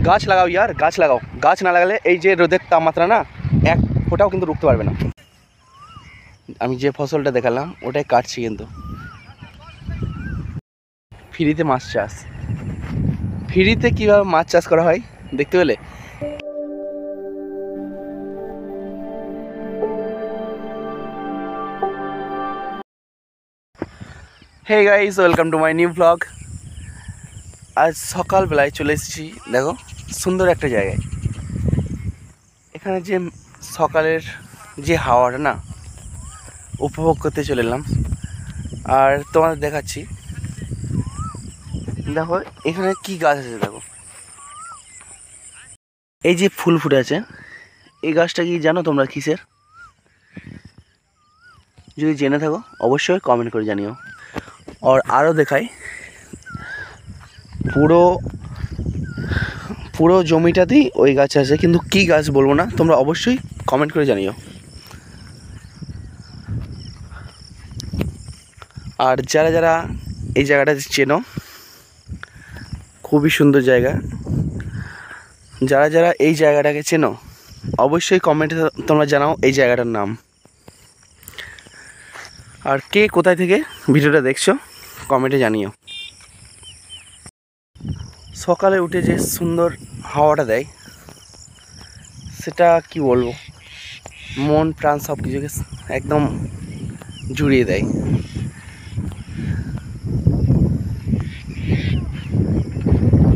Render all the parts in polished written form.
গাছ লাগাও ইয়ার, গাছ লাগাও। গাছ না লাগালে এই যে রোদের তাপমাত্রা না এক ফোঁটাও কিন্তু রুখতে পারবে না। আমি যে ফসলটা দেখালাম ওটাই কাটছি কিন্তু। ফ্রিতে মাছ চাষ, ফ্রিতে কীভাবে মাছ চাষ করা হয় দেখতে পেলে? Hey guys, welcome to my new blog. আজ সকালবেলায় চলে এসেছি, দেখো সুন্দর একটা জায়গায়। এখানে যে সকালের যে হাওয়াটা না উপভোগ করতে চলে এলাম। আর তোমাদের দেখাচ্ছি, দেখো এখানে কি গাছ আছে। দেখো এই যে ফুল ফুটে আছে, এই গাছটা কি জানো তোমরা কিসের? যদি জেনে থাকো অবশ্যই কমেন্ট করে জানিও। আর আরও দেখাই, পুরো জমিটাতেই ওই গাছ আছে, কিন্তু কি গাছ বলবো না, তোমরা অবশ্যই কমেন্ট করে জানিও। আর যারা যারা এই জায়গাটা চেনো, খুবই সুন্দর জায়গা। যারা যারা এই জায়গাটাকে চেনো অবশ্যই কমেন্টে তোমরা জানাও এই জায়গাটার নাম। আর কে কোথায় থেকে ভিডিওটা দেখছো কমেন্টে জানিও। সকালে উঠে যে সুন্দর হাওয়াটা দেয়, সেটা কি বলবো, মন প্রাণ সব কিছুকে একদম জুড়িয়ে দেয়।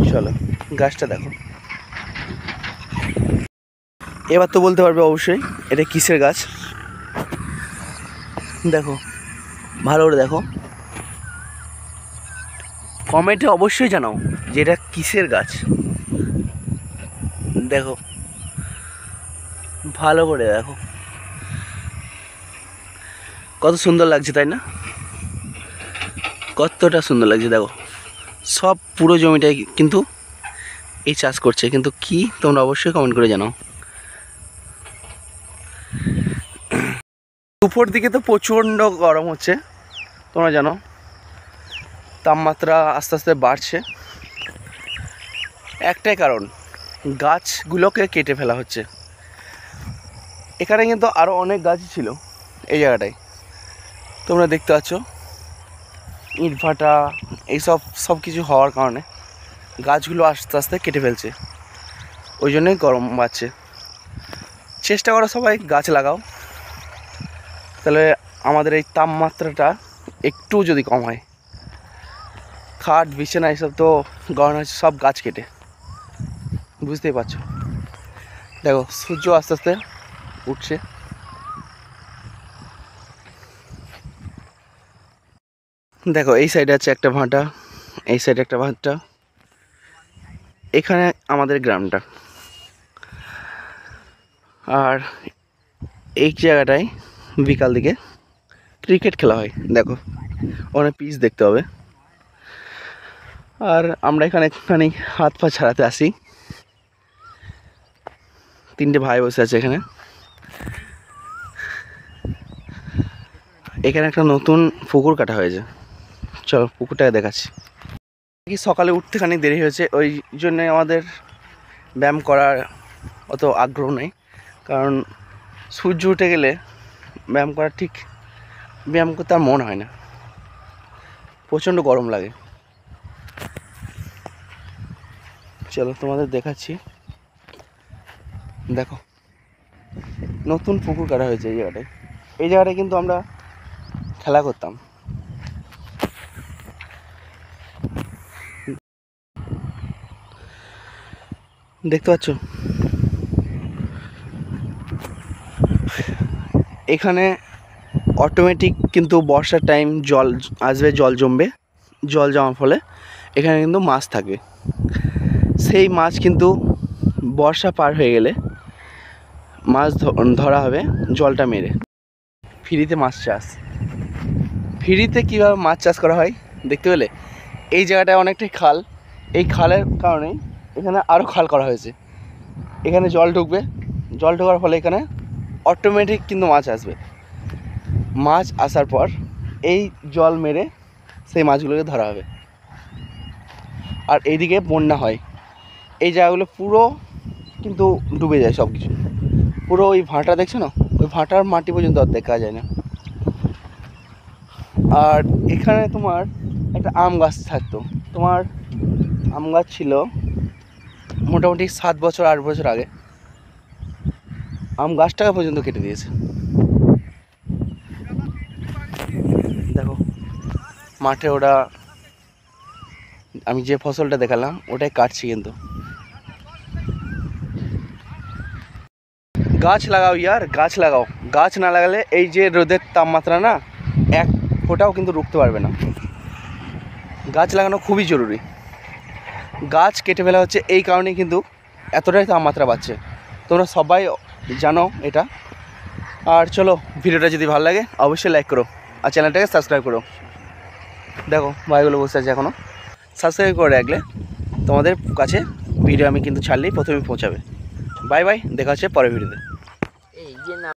চলো গাছটা দেখো, এবার তো বলতে পারবে অবশ্যই এটা কিসের গাছ। দেখো ভালো করে দেখো, কমেন্টে অবশ্যই জানাও যে এটা কিসের গাছ। দেখো ভালো করে দেখো, কত সুন্দর লাগছে তাই না? কতটা সুন্দর লাগছে দেখো। সব পুরো জমিটাই কিন্তু এই চাষ করছে, কিন্তু কি তোমরা অবশ্যই কমেন্ট করে জানাও। দুপুর দিকে তো প্রচণ্ড গরম হচ্ছে, তোমরা জানো তাপমাত্রা আস্তে আস্তে বাড়ছে। একটাই কারণ, গাছগুলোকে কেটে ফেলা হচ্ছে। এখানে কিন্তু আরও অনেক গাছই ছিল এই জায়গাটায়, তোমরা দেখতে পাচ্ছ। ইটভাটা এইসব সব কিছু হওয়ার কারণে গাছগুলো আস্তে আস্তে কেটে ফেলছে, ওই জন্যই গরম বাড়ছে। চেষ্টা করো সবাই গাছ লাগাও, তাহলে আমাদের এই তাপমাত্রাটা একটু যদি কম হয়। খাট বিছানা এইসব তো গরম হচ্ছে সব গাছ কেটে, বুঝতেই পারছো। দেখো সূর্য আস্তে আস্তে উঠছে। দেখো এই সাইডে আছে একটা ভাঁটা, এই সাইডে একটা ভাঁটা। এখানে আমাদের গ্রামটা। আর এই জায়গাটায় বিকাল দিকে ক্রিকেট খেলা হয়। দেখো অনেক পিচ দেখতে হবে। আর আমরা এখানে একটুখানি হাত পা ছাড়াতে আসি। তিনটে ভাই বসে আছে এখানে। এখানে একটা নতুন পুকুর কাটা হয়েছে, চলো পুকুরটাকে দেখাচ্ছি। কি সকালে উঠতে খানিক দেরি হয়েছে, ওই জন্যে আমাদের ব্যায়াম করার অত আগ্রহ নেই। কারণ সূর্য উঠে গেলে ব্যায়াম করতে আর মন হয় না, প্রচণ্ড গরম লাগে। চলো তোমাদের দেখাচ্ছি। দেখো নতুন পুকুর কাটা হয়েছে এই জায়গাটায়। এই জায়গাটায় কিন্তু আমরা খেলা করতাম। দেখতে পাচ্ছ এখানে অটোমেটিক কিন্তু বর্ষার টাইম জল আসবে, জল জমবে। জল জমার ফলে এখানে কিন্তু মাছ থাকবে। সেই মাছ কিন্তু বর্ষা পার হয়ে গেলে মাছ ধরা হবে জলটা মেরে। ফ্রিতে মাছ চাষ, ফ্রিতে কীভাবে মাছ চাষ করা হয় দেখতে পেলে? এই জায়গাটায় অনেকটাই খাল, এই খালের কারণেই এখানে আরও খাল করা হয়েছে। এখানে জল ঢুকবে, জল ঢোকার ফলে এখানে অটোমেটিক কিন্তু মাছ আসবে। মাছ আসার পর এই জল মেরে সেই মাছগুলোকে ধরা হবে। আর এইদিকে বন্যা হয়, এই জায়গাগুলো পুরো কিন্তু ডুবে যায় সব কিছু। পুরো ওই ভাঁটা দেখছো না, ওই ভাঁটার মাটি পর্যন্ত আর দেখা যায় না। আর এখানে তোমার একটা আম গাছ থাকতো, তোমার আম গাছ ছিল মোটামুটি 7 বছর 8 বছর আগে। আম গাছটাকে পর্যন্ত কেটে দিয়েছে। দেখো মাঠে ওরা, আমি যে ফসলটা দেখালাম ওটাই কাটছি। কিন্তু গাছ লাগাও ইয়ার, গাছ লাগাও। গাছ না লাগালে এই যে রোদের তাপমাত্রা না এক ফোঁটাও কিন্তু রুখতে পারবে না। গাছ লাগানো খুবই জরুরি। গাছ কেটে ফেলা হচ্ছে এই কারণেই কিন্তু এতটাই তাপমাত্রা বাড়ছে, তোমরা সবাই জানো এটা। আর চলো, ভিডিওটা যদি ভালো লাগে অবশ্যই লাইক করো আর চ্যানেলটাকে সাবস্ক্রাইব করো। দেখো ভাইগুলো বসে আছে এখনও। সাবস্ক্রাইব করে রাখলে তোমাদের কাছে ভিডিও আমি কিন্তু ছাড়লেই প্রথমে পৌঁছাবে। বাই বাই, দেখা হচ্ছে পরের ভিডিওতে।